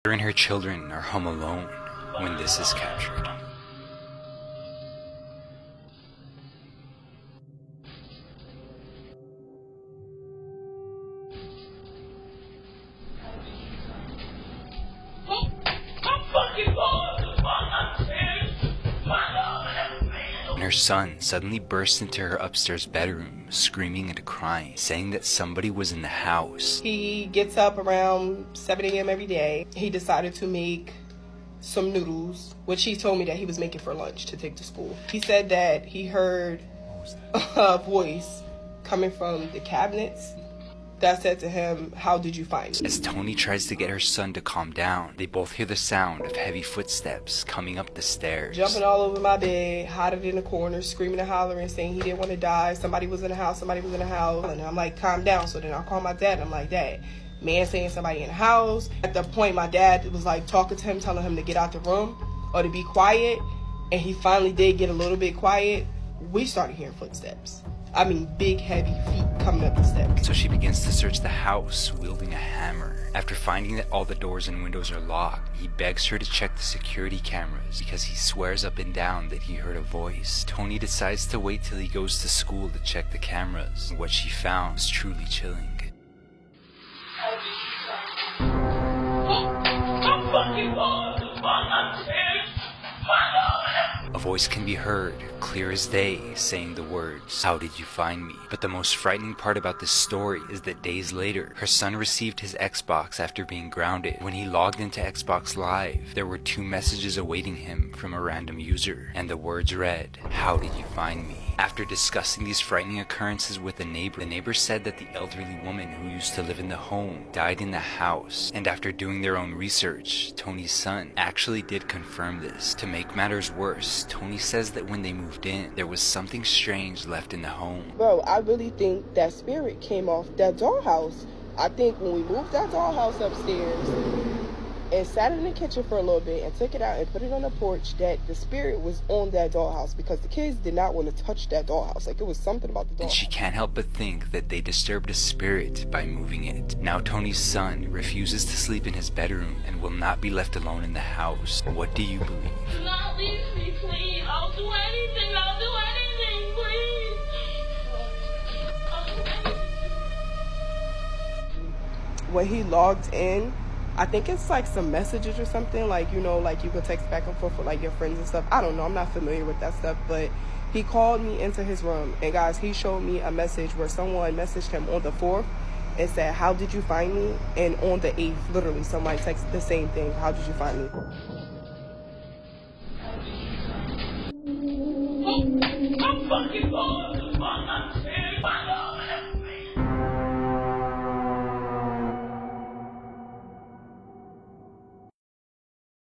Her and her children are home alone when this is captured. And her son suddenly burst into her upstairs bedroom, screaming and crying, saying that somebody was in the house. He gets up around 7 a.m. every day. He decided to make some noodles, which he told me that he was making for lunch to take to school. He said that he heard a voice coming from the cabinets that said to him, "How did you find me?" As Tony tries to get her son to calm down, they both hear the sound of heavy footsteps coming up the stairs. Jumping all over my bed, hiding in the corner, screaming and hollering, saying he didn't want to die. Somebody was in the house, somebody was in the house. And I'm like, calm down. So then I call my dad. I'm like, Dad, man saying somebody in the house. At the point, my dad was like talking to him, telling him to get out the room or to be quiet. And he finally did get a little bit quiet. We started hearing footsteps. I mean, big, heavy feet coming up the steps. So she begins to search the house, wielding a hammer. After finding that all the doors and windows are locked, he begs her to check the security cameras because he swears up and down that he heard a voice. Tony decides to wait till he goes to school to check the cameras. What she found is truly chilling. A voice can be heard, clear as day, saying the words, "How did you find me?" But the most frightening part about this story is that days later, her son received his Xbox after being grounded. When he logged into Xbox Live, there were 2 messages awaiting him from a random user, and the words read, "How did you find me?" After discussing these frightening occurrences with the neighbor said that the elderly woman who used to live in the home died in the house, and after doing their own research, Tony's son actually did confirm this. To make matters worse, Tony says that when they moved in, there was something strange left in the home. Bro, I really think that spirit came off that dollhouse. I think when we moved that dollhouse upstairs and sat in the kitchen for a little bit and took it out and put it on the porch, that the spirit was on that dollhouse because the kids did not want to touch that dollhouse. Like, it was something about the dollhouse. And she can't help but think that they disturbed a spirit by moving it. Now Tony's son refuses to sleep in his bedroom and will not be left alone in the house. What do you believe? Do not leave me, please. I'll do anything. I'll do anything, please. When he logged in, I think it's like some messages or something, like, you know, like you could text back and forth with like your friends and stuff. I don't know, I'm not familiar with that stuff, but he called me into his room, and guys, he showed me a message where someone messaged him on the 4th and said, "How did you find me?" And on the 8th, literally somebody texted the same thing, "How did you find me?" I'm fucking lost.